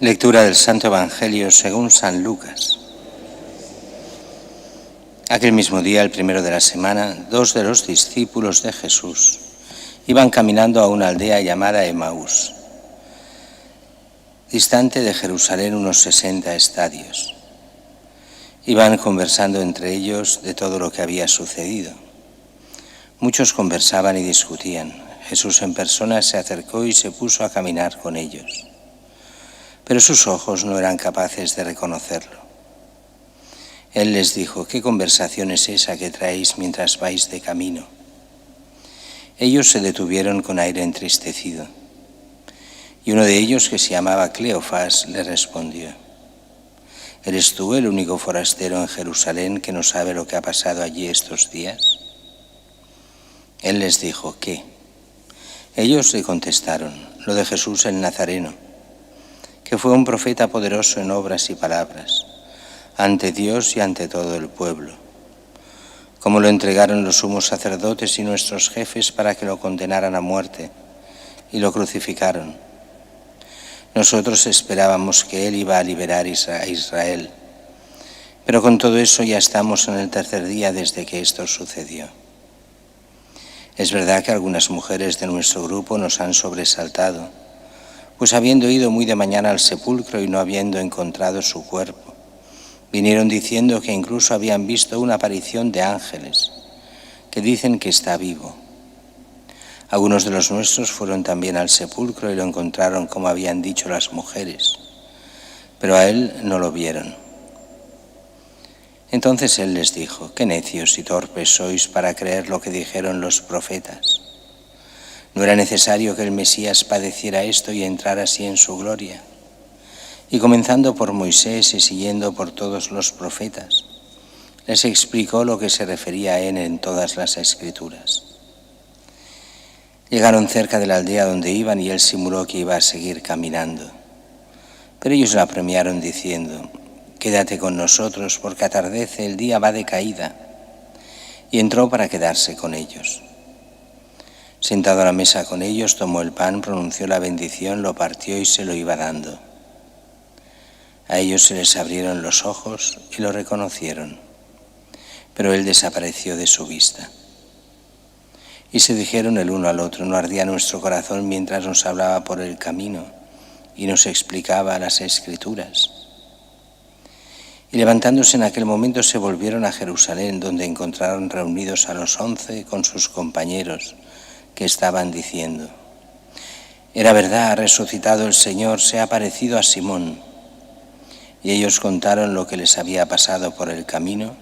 Lectura del Santo Evangelio según San Lucas. Aquel mismo día, el primero de la semana, 2 de los discípulos de Jesús iban caminando a una aldea llamada Emaús, distante de Jerusalén unos 60 estadios. Iban conversando entre ellos de todo lo que había sucedido. Muchos conversaban y discutían. Jesús en persona se acercó y se puso a caminar con ellos. Pero sus ojos no eran capaces de reconocerlo. Él les dijo: ¿qué conversación es esa que traéis mientras vais de camino? Ellos se detuvieron con aire entristecido. Y uno de ellos, que se llamaba Cleofás, le respondió: ¿eres tú el único forastero en Jerusalén que no sabe lo que ha pasado allí estos días? Él les dijo: ¿qué? Ellos le contestaron: lo de Jesús el Nazareno, que fue un profeta poderoso en obras y palabras, ante Dios y ante todo el pueblo. Como lo entregaron los sumos sacerdotes y nuestros jefes para que lo condenaran a muerte, y lo crucificaron. Nosotros esperábamos que Él iba a liberar a Israel, pero con todo eso ya estamos en el tercer día desde que esto sucedió. Es verdad que algunas mujeres de nuestro grupo nos han sobresaltado, pues habiendo ido muy de mañana al sepulcro y no habiendo encontrado su cuerpo, vinieron diciendo que incluso habían visto una aparición de ángeles, que dicen que está vivo. Algunos de los nuestros fueron también al sepulcro y lo encontraron como habían dicho las mujeres, pero a él no lo vieron. Entonces él les dijo: qué necios y torpes sois para creer lo que dijeron los profetas. ¿No era necesario que el Mesías padeciera esto y entrara así en su gloria? Y comenzando por Moisés y siguiendo por todos los profetas, les explicó lo que se refería a él en todas las Escrituras. Llegaron cerca de la aldea donde iban y él simuló que iba a seguir caminando. Pero ellos la apremiaron diciendo: quédate con nosotros porque atardece, el día va de caída. Y entró para quedarse con ellos. Sentado a la mesa con ellos, tomó el pan, pronunció la bendición, lo partió y se lo iba dando. A ellos se les abrieron los ojos y lo reconocieron, pero él desapareció de su vista. Y se dijeron el uno al otro: ¿no ardía nuestro corazón mientras nos hablaba por el camino y nos explicaba las Escrituras? Y levantándose en aquel momento se volvieron a Jerusalén, donde encontraron reunidos a los 11 con sus compañeros, que estaban diciendo: era verdad, ha resucitado el Señor, se ha aparecido a Simón. Y ellos contaron lo que les había pasado por el camino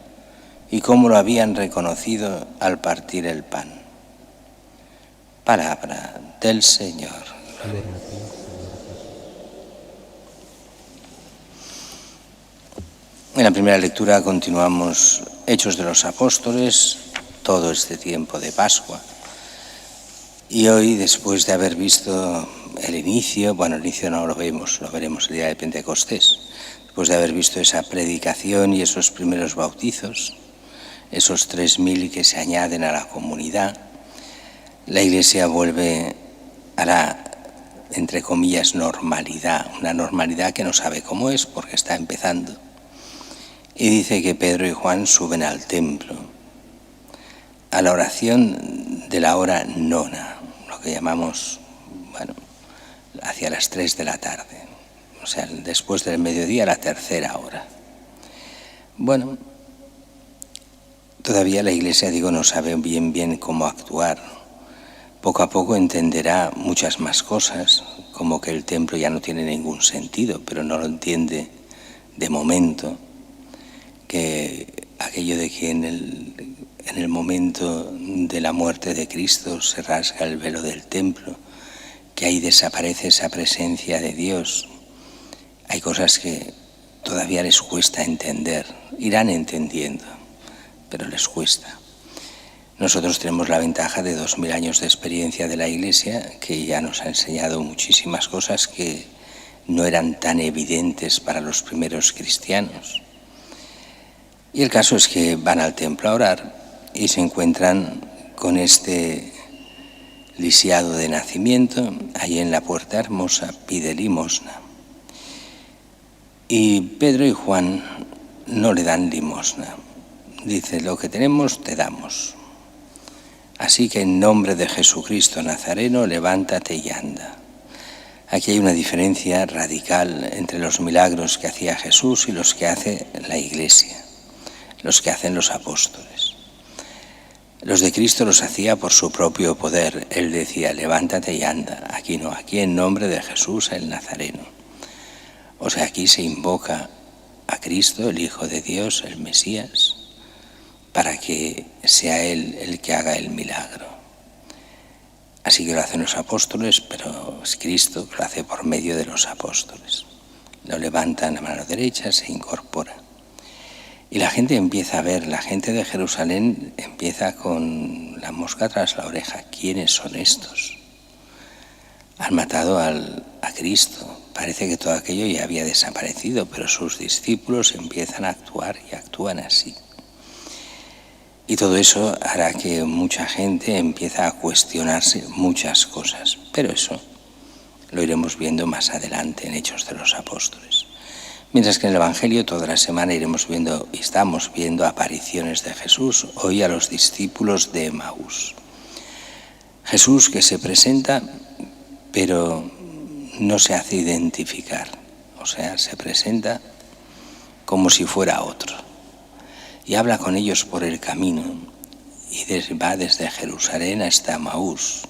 y cómo lo habían reconocido al partir el pan. Palabra del Señor. En la primera lectura continuamos Hechos de los Apóstoles, todo este tiempo de Pascua. Y hoy, después de haber visto el inicio no lo vemos, lo veremos el día de Pentecostés, después de haber visto esa predicación y esos primeros bautizos, esos 3.000 que se añaden a la comunidad, la Iglesia vuelve a la, entre comillas, normalidad, una normalidad que no sabe cómo es porque está empezando. Y dice que Pedro y Juan suben al templo, a la oración de la hora nona, lo que llamamos, hacia las 3 de la tarde, o sea, después del mediodía, la tercera hora. Todavía la Iglesia, no sabe bien cómo actuar. Poco a poco entenderá muchas más cosas, como que el templo ya no tiene ningún sentido, pero no lo entiende de momento, que aquello de que en el momento de la muerte de Cristo se rasga el velo del templo, que ahí desaparece esa presencia de Dios. Hay cosas que todavía les cuesta entender, irán entendiendo, pero les cuesta. Nosotros tenemos la ventaja de 2000 años de experiencia de la Iglesia, que ya nos ha enseñado muchísimas cosas que no eran tan evidentes para los primeros cristianos. Y el caso es que van al templo a orar y se encuentran con este lisiado de nacimiento. Allí en la puerta hermosa pide limosna. Y Pedro y Juan no le dan limosna. Dice, lo que tenemos te damos. Así que en nombre de Jesucristo Nazareno, levántate y anda. Aquí hay una diferencia radical entre los milagros que hacía Jesús y los que hace la Iglesia, los que hacen los apóstoles. Los de Cristo los hacía por su propio poder. Él decía, levántate y anda. Aquí no, aquí en nombre de Jesús el Nazareno. O sea, aquí se invoca a Cristo, el Hijo de Dios, el Mesías, para que sea Él el que haga el milagro. Así que lo hacen los apóstoles, pero es Cristo que lo hace por medio de los apóstoles. Lo levantan a mano derecha, se incorpora. Y la gente empieza a ver, la gente de Jerusalén empieza con la mosca tras la oreja. ¿Quiénes son estos? Han matado a Cristo. Parece que todo aquello ya había desaparecido, pero sus discípulos empiezan a actuar y actúan así. Y todo eso hará que mucha gente empiece a cuestionarse muchas cosas. Pero eso lo iremos viendo más adelante en Hechos de los Apóstoles. Mientras que en el Evangelio toda la semana iremos viendo y estamos viendo apariciones de Jesús, hoy a los discípulos de Emaús. Jesús que se presenta, pero no se hace identificar, o sea, se presenta como si fuera otro. Y habla con ellos por el camino y va desde Jerusalén hasta Emaús,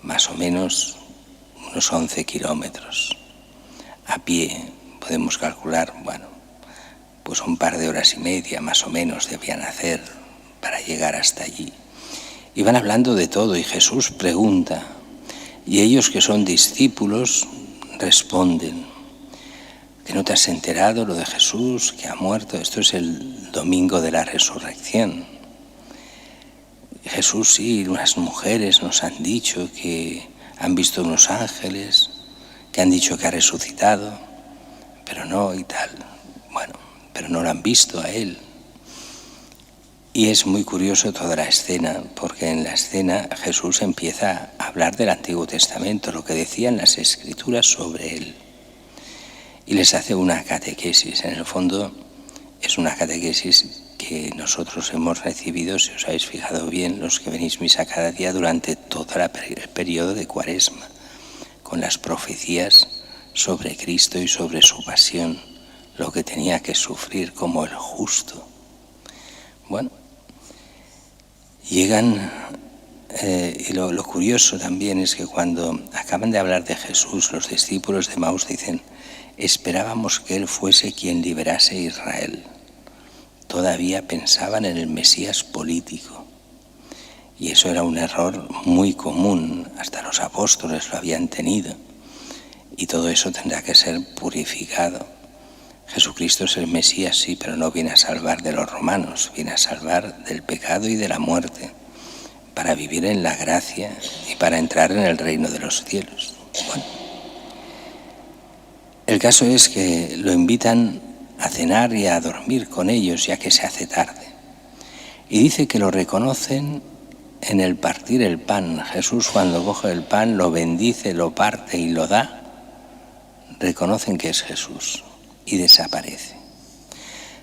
más o menos unos 11 kilómetros. A pie podemos calcular, pues un par de horas y media más o menos debían hacer para llegar hasta allí. Y van hablando de todo y Jesús pregunta y ellos que son discípulos responden. ¿Que no te has enterado lo de Jesús que ha muerto? Esto es el domingo de la resurrección. Jesús, sí, unas mujeres nos han dicho que han visto unos ángeles, que han dicho que ha resucitado, pero no y tal. Pero no lo han visto a él. Y es muy curioso toda la escena, porque en la escena Jesús empieza a hablar del Antiguo Testamento, lo que decían las Escrituras sobre él. Y les hace una catequesis. En el fondo es una catequesis que nosotros hemos recibido, si os habéis fijado bien, los que venís misa cada día durante todo el periodo de Cuaresma, con las profecías sobre Cristo y sobre su pasión, lo que tenía que sufrir como el justo. Llegan, y lo curioso también es que cuando acaban de hablar de Jesús, los discípulos de Emaús dicen, esperábamos que Él fuese quien liberase a Israel. Todavía pensaban en el Mesías político. Y eso era un error muy común, hasta los apóstoles lo habían tenido. Y todo eso tendrá que ser purificado. Jesucristo es el Mesías, sí, pero no viene a salvar de los romanos, viene a salvar del pecado y de la muerte, para vivir en la gracia y para entrar en el reino de los cielos. El caso es que lo invitan a cenar y a dormir con ellos, ya que se hace tarde. Y dice que lo reconocen en el partir el pan. Jesús, cuando coge el pan, lo bendice, lo parte y lo da, reconocen que es Jesús. Y desaparece.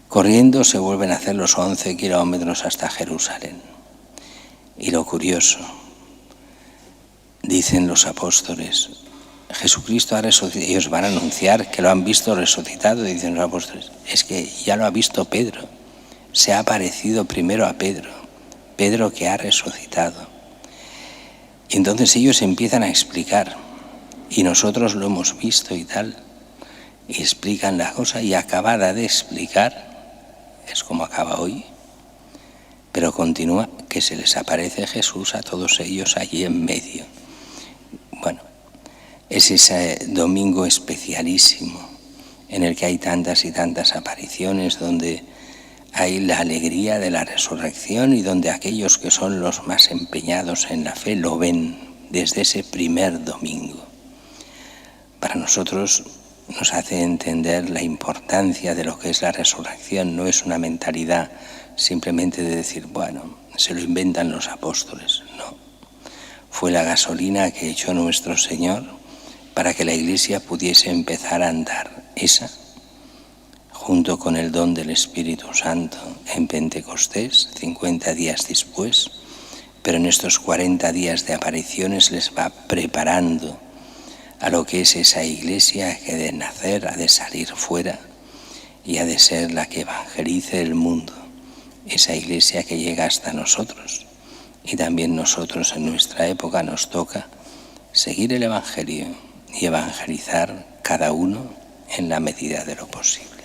Corriendo se vuelven a hacer los 11 kilómetros hasta Jerusalén. Y lo curioso, dicen los apóstoles, Jesucristo ha resucitado. Ellos van a anunciar que lo han visto resucitado, dicen los apóstoles. Es que ya lo ha visto Pedro. Se ha aparecido primero a Pedro. Pedro que ha resucitado. Y entonces ellos empiezan a explicar. Y nosotros lo hemos visto y tal. Y explican la cosa y acabada de explicar, es como acaba hoy, pero continúa que se les aparece Jesús a todos ellos allí en medio. Es ese domingo especialísimo en el que hay tantas y tantas apariciones, donde hay la alegría de la resurrección y donde aquellos que son los más empeñados en la fe lo ven desde ese primer domingo. Para nosotros nos hace entender la importancia de lo que es la resurrección. No es una mentalidad simplemente de decir, se lo inventan los apóstoles. No. Fue la gasolina que echó nuestro Señor para que la Iglesia pudiese empezar a andar. Esa junto con el don del Espíritu Santo en Pentecostés, 50 días después, pero en estos 40 días de apariciones les va preparando a lo que es esa iglesia que ha de nacer, ha de salir fuera y ha de ser la que evangelice el mundo, esa iglesia que llega hasta nosotros. Y también nosotros en nuestra época nos toca seguir el Evangelio y evangelizar cada uno en la medida de lo posible.